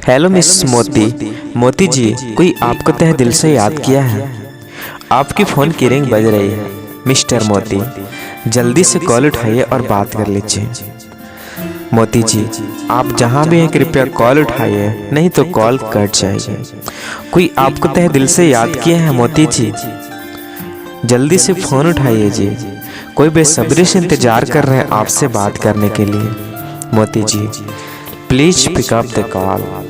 Hello miss मोती। मोती जी, कोई आपको तहे दिल से याद किया है। आपकी फ़ोन की रिंग बज रही है। मिस्टर मोती, जल्दी से कॉल उठाइए और बात कर लीजिए। मोती जी, आप जहाँ भी हैं कृपया कॉल उठाइए, नहीं तो कॉल कट जाएगी। कोई आपको तहे दिल से याद किया है मोती जी, जल्दी से फ़ोन उठाइए जी। कोई बेसब्री से इंतज़ार कर रहे हैं आपसे बात करने के लिए। Moti ji, please pick up the call.